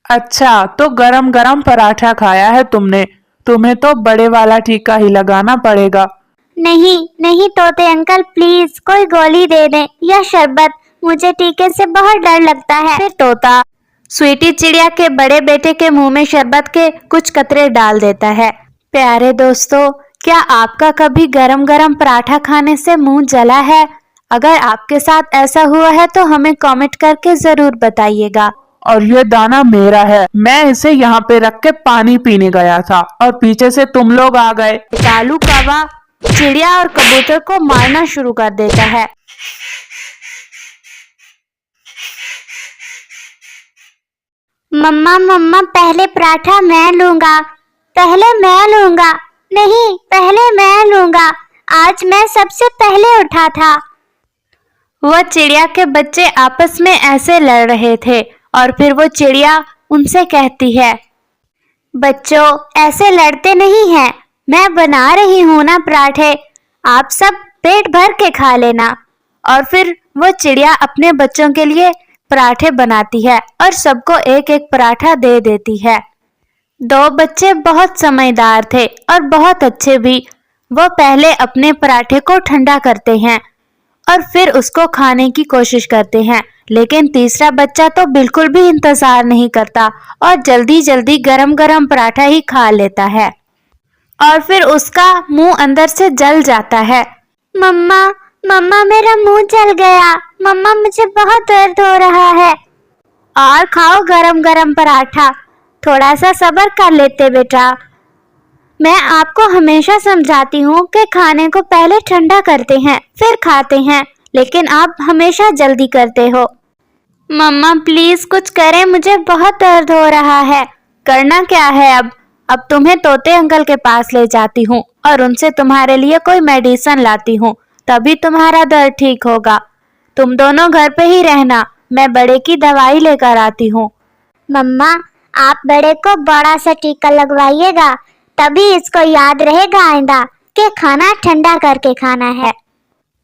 अच्छा, तो गरम गरम पराठा खाया है तुमने। तुम्हें तो बड़े वाला टीका ही लगाना पड़ेगा। नहीं नहीं तोते अंकल, प्लीज कोई गोली दे दें या शरबत, मुझे टीके से बहुत डर लगता है। फिर तोता स्वीटी चिड़िया के बड़े बेटे के मुंह में शरबत के कुछ कतरे डाल देता है। प्यारे दोस्तों, क्या आपका कभी गरम गरम पराठा खाने से मुंह जला है? अगर आपके साथ ऐसा हुआ है तो हमें कमेंट करके जरूर बताइएगा। और ये दाना मेरा है, मैं इसे यहाँ पे रख के पानी पीने गया था और पीछे से तुम लोग आ गए। कालू कौवा चिड़िया और कबूतर को मारना शुरू कर देता है। मम्मा मम्मा, पहले पराठा मैं लूंगा, पहले मैं लूंगा। नहीं, पहले मैं लूंगा, आज मैं सबसे पहले उठा था। वह चिड़िया के बच्चे आपस में ऐसे लड़ रहे थे और फिर वो चिड़िया उनसे कहती है, बच्चों ऐसे लड़ते नहीं हैं, मैं बना रही हूँ ना पराठे, आप सब पेट भर के खा लेना। और फिर वो चिड़िया अपने बच्चों के लिए पराठे बनाती है और सबको एक एक पराठा दे देती है। दो बच्चे बहुत समझदार थे और बहुत अच्छे भी। वो पहले अपने पराठे को ठंडा करते हैं और फिर उसको खाने की कोशिश करते हैं, लेकिन तीसरा बच्चा तो बिल्कुल भी इंतजार नहीं करता और जल्दी जल्दी गरम गरम पराठा ही खा लेता है और फिर उसका मुंह अंदर से जल जाता है। मम्मा मम्मा, मेरा मुंह जल गया, मम्मा मुझे बहुत दर्द हो रहा है। और खाओ गरम गरम पराठा, थोड़ा सा सब्र कर लेते बेटा। मैं आपको हमेशा समझाती हूँ कि खाने को पहले ठंडा करते हैं फिर खाते हैं, लेकिन आप हमेशा जल्दी करते हो। मम्मा प्लीज कुछ करें, मुझे बहुत दर्द हो रहा है। करना क्या है अब तुम्हें तोते अंकल के पास ले जाती हूँ और उनसे तुम्हारे लिए कोई मेडिसिन लाती हूँ, तभी तुम्हारा दर्द ठीक होगा। तुम दोनों घर पे ही रहना, मैं बड़े की दवाई लेकर आती हूँ। मम्मा, आप बड़े को बड़ा सा टीका लगवाइएगा, तभी इसको याद रहेगा आइंदा कि खाना ठंडा करके खाना है।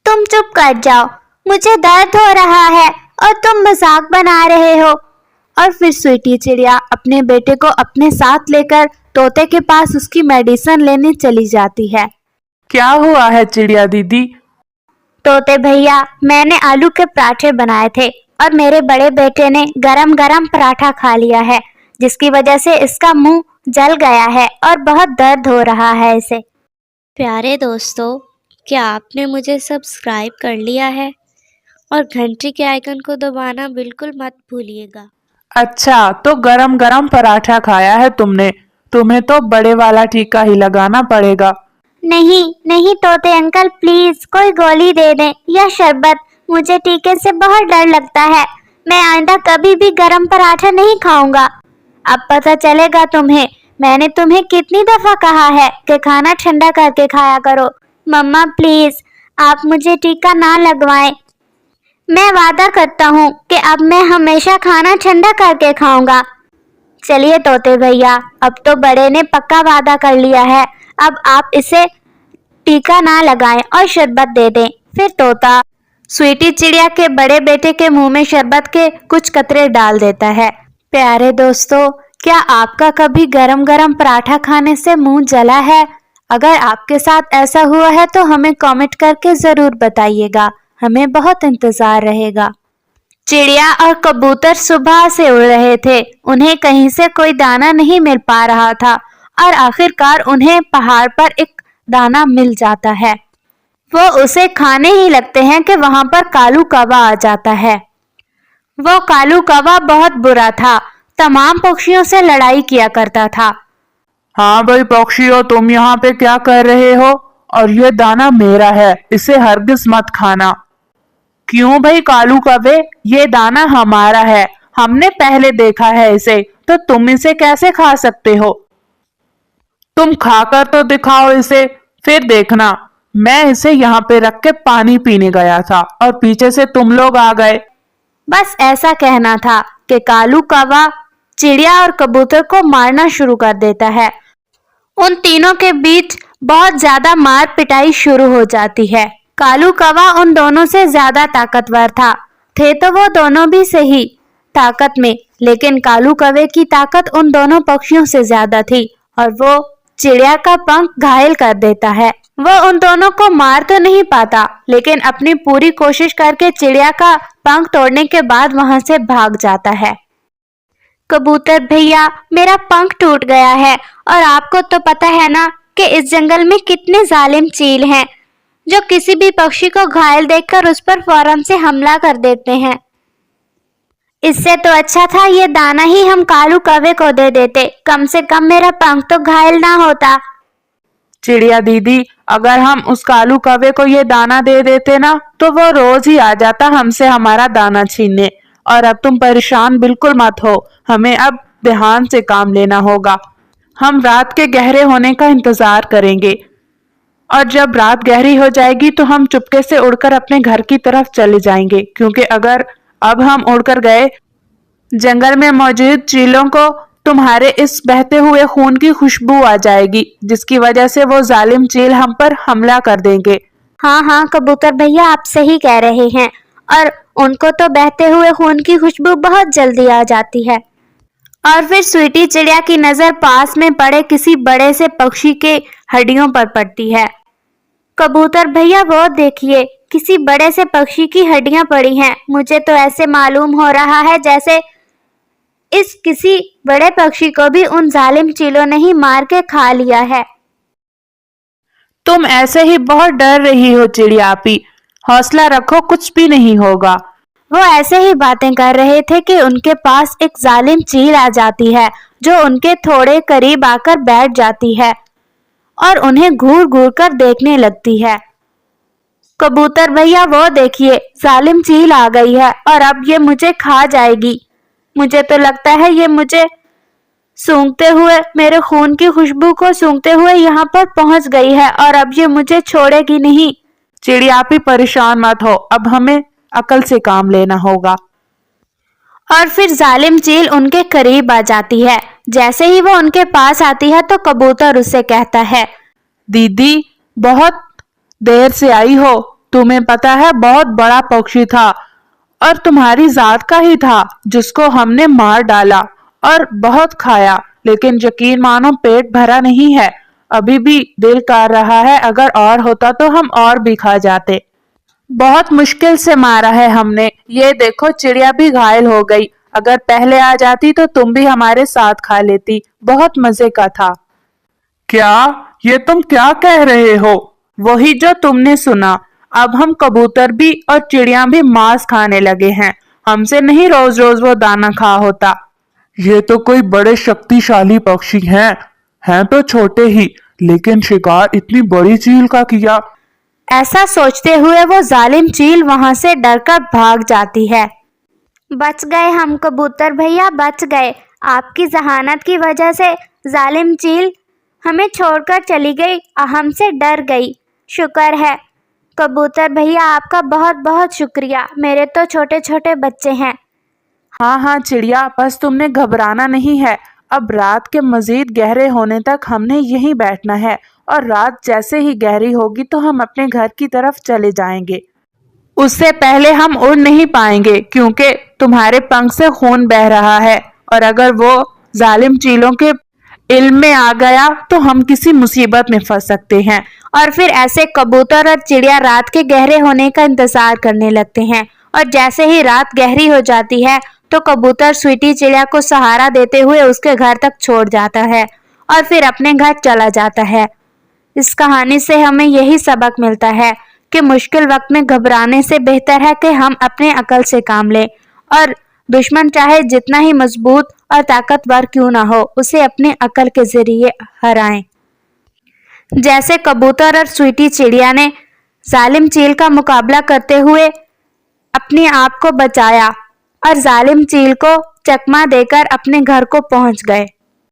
तुम चुप कर जाओ, मुझे दर्द हो रहा है और तुम मजाक बना रहे हो। और फिर स्वीटी चिड़िया अपने बेटे को अपने साथ लेकर तोते के पास उसकी मेडिसिन लेने चली जाती है। क्या हुआ है चिड़िया दीदी? तोते भैया, मैंने आलू के पराठे बनाए थे और मेरे बड़े बेटे ने गरम गरम पराठा खा लिया है, जिसकी वजह से इसका मुंह जल गया है और बहुत दर्द हो रहा है इसे। प्यारे दोस्तों, क्या आपने मुझे सब्सक्राइब कर लिया है? और घंटी के आइकन को दबाना बिल्कुल मत भूलिएगा। अच्छा, तो गरम गरम पराठा खाया है तुमने। तुम्हें तो बड़े वाला टीका ही लगाना पड़ेगा। नहीं नहीं तोते अंकल, प्लीज कोई गोली दे दें या शरबत, मुझे टीके से बहुत डर लगता है। मैं आइंदा कभी भी गरम पराठा नहीं खाऊंगा। अब पता चलेगा तुम्हें, मैंने तुम्हें कितनी दफा कहा है कि खाना ठंडा करके खाया करो। मम्मा प्लीज, आप मुझे टीका ना लगवाएं। मैं वादा करता हूँ कि अब मैं हमेशा खाना ठंडा करके खाऊंगा। चलिए तोते भैया, अब तो बड़े ने पक्का वादा कर लिया है, अब आप इसे टीका ना लगाएं और शरबत दे दें। फिर तोता स्वीटी चिड़िया के बड़े बेटे के मुंह में शरबत के कुछ कतरे डाल देता है। प्यारे दोस्तों, क्या आपका कभी गरम गरम पराठा खाने से मुंह जला है? अगर आपके साथ ऐसा हुआ है तो हमें कमेंट करके जरूर बताइएगा, हमें बहुत इंतजार रहेगा। चिड़िया और कबूतर सुबह से उड़ रहे थे, उन्हें कहीं से कोई दाना नहीं मिल पा रहा था और आखिरकार उन्हें पहाड़ पर एक दाना मिल जाता है। वो उसे खाने ही लगते हैं कि वहां पर कालू कौवा आ जाता है। वो कालू कौवा बहुत बुरा था, तमाम पक्षियों से लड़ाई किया करता था। हाँ भाई पक्षियों, तुम यहाँ पे क्या कर रहे हो? और ये दाना मेरा है, इसे हरगिज मत खाना। क्यों भाई कालू कौवे, ये दाना हमारा है, हमने पहले देखा है इसे, तो तुम इसे कैसे खा सकते हो? तुम खाकर तो दिखाओ इसे, फिर देखना। मैं इसे यहाँ पे रख के पानी पीने गया था और पीछे से तुम लोग आ गए। बस ऐसा कहना था कि कालू कौवा चिड़िया और कबूतर को मारना शुरू कर देता है। उन तीनों के बीच बहुत ज्यादा मार पिटाई शुरू हो जाती है। कालू कौवा उन दोनों से ज्यादा ताकतवर था, थे तो वो दोनों भी सही, ताकत में, लेकिन कालू कौवे की ताकत उन दोनों पक्षियों से ज्यादा थी और वो चिड़िया का पंख घायल कर देता है। वो उन दोनों को मार तो नहीं पाता, लेकिन अपनी पूरी कोशिश करके चिड़िया का पंख तोड़ने के बाद वहां से भाग जाता है। कबूतर भैया, मेरा पंख टूट गया है और आपको तो पता है ना कि इस जंगल में कितने जालिम चील हैं जो किसी भी पक्षी को घायल देखकर उस पर फौरन से हमला कर देते हैं। इससे तो अच्छा था ये दाना ही हम कालू कौवे को दे देते, कम से कम मेरा पंख तो घायल ना होता। चिड़िया दीदी, अगर हम उस कालू कौवे को ये दाना दे देते ना तो वो रोज ही आ जाता हमसे हमारा दाना छीनने। और अब तुम परेशान बिल्कुल मत हो, हमें अब ध्यान से काम लेना होगा। हम रात के गहरे होने का इंतजार करेंगे और जब रात गहरी हो जाएगी तो हम चुपके से उड़कर अपने घर की तरफ चले जाएंगे, क्योंकि अगर अब हम उड़कर गए जंगल में मौजूद चीलों को तुम्हारे इस बहते हुए खून की खुशबू आ जाएगी, जिसकी वजह से वो जालिम चील हम पर हमला कर देंगे। हाँ हाँ कबूतर भैया, आप सही कह रहे हैं, और उनको तो बहते हुए खून की खुशबू बहुत जल्दी आ जाती है। और फिर स्वीटी चिड़िया की नजर पास में पड़े किसी बड़े से पक्षी के हड्डियों पर पड़ती है। कबूतर भैया वो देखिए, किसी बड़े से पक्षी की हड्डियां पड़ी हैं। मुझे तो ऐसे मालूम हो रहा है जैसे इस किसी बड़े पक्षी को भी उन जालिम चीलों ने ही मार के खा लिया है। तुम ऐसे ही बहुत डर रही हो चिड़िया आपी, हौसला रखो, कुछ भी नहीं होगा। वो ऐसे ही बातें कर रहे थे कि उनके पास एक जालिम चील आ जाती है जो उनके थोड़े करीब आकर बैठ जाती है और उन्हें घूर घूर कर देखने लगती है। कबूतर भैया वो देखिए, जालिम चील आ गई है और अब ये मुझे खा जाएगी। मुझे तो लगता है ये मुझे सूंघते हुए, मेरे खून की खुशबू को सूंघते हुए यहाँ पर पहुंच गई है और अब ये मुझे छोड़ेगी नहीं। चिड़िया आपी परेशान मत हो, अब हमें अकल से काम लेना होगा। और फिर जालिम चील उनके करीब आ जाती है। जैसे ही वो उनके पास आती है तो कबूतर उससे कहता है, दीदी बहुत देर से आई हो, तुम्हें पता है बहुत बड़ा पक्षी था और तुम्हारी जात का ही था जिसको हमने मार डाला और बहुत खाया, लेकिन यकीन मानो पेट भरा नहीं है, अभी भी दिल कर रहा है, अगर और होता तो हम और भी खा जाते। बहुत मुश्किल से मारा है हमने, ये देखो चिड़िया भी घायल हो गई, अगर पहले आ जाती तो तुम भी हमारे साथ खा लेती, बहुत मजे का था। क्या ये तुम क्या कह रहे हो? वही जो तुमने सुना, अब हम कबूतर भी और चिड़िया भी मांस खाने लगे हैं, हमसे नहीं रोज रोज वो दाना खा होता। ये तो कोई बड़े शक्तिशाली पक्षी हैं तो छोटे ही, लेकिन शिकार इतनी बड़ी चील का किया। ऐसा सोचते हुए वो जालिम चील वहां से डरकर भाग जाती है। बच गए हम कबूतर भैया, बच गए। आपकी जहानत की वजह से जालिम चील हमें छोड़कर चली गई, हमसे डर गई। शुक्र है कबूतर भैया, आपका बहुत बहुत शुक्रिया। मेरे तो छोटे छोटे बच्चे हैं। हाँ हाँ चिड़िया, बस तुमने घबराना नहीं है, अब रात के मजीद गहरे होने तक हमने यहीं बैठना है और रात जैसे ही गहरी होगी तो हम अपने घर की तरफ चले जाएंगे। उससे पहले हम उड़ नहीं पाएंगे क्योंकि तुम्हारे पंख से खून बह रहा है और अगर वो जालिम चीलों के इल्म में आ गया तो हम किसी मुसीबत में फंस सकते हैं। और फिर ऐसे कबूतर और चिड़िया रात के गहरे होने का इंतजार करने लगते हैं और जैसे ही रात गहरी हो जाती है तो कबूतर स्वीटी चिड़िया को सहारा देते हुए उसके घर तक छोड़ जाता है और फिर अपने घर चला जाता है। इस कहानी से हमें यही सबक मिलता है कि मुश्किल वक्त में घबराने से बेहतर है कि हम अपने अकल से काम लें और दुश्मन चाहे जितना ही मजबूत और ताकतवर क्यों ना हो, उसे अपने अकल के जरिए हराएं। जैसे कबूतर और स्वीटी चिड़िया ने जालिम चील का मुकाबला करते हुए अपने आप को बचाया और जालिम चील को चकमा देकर अपने घर को पहुंच गए।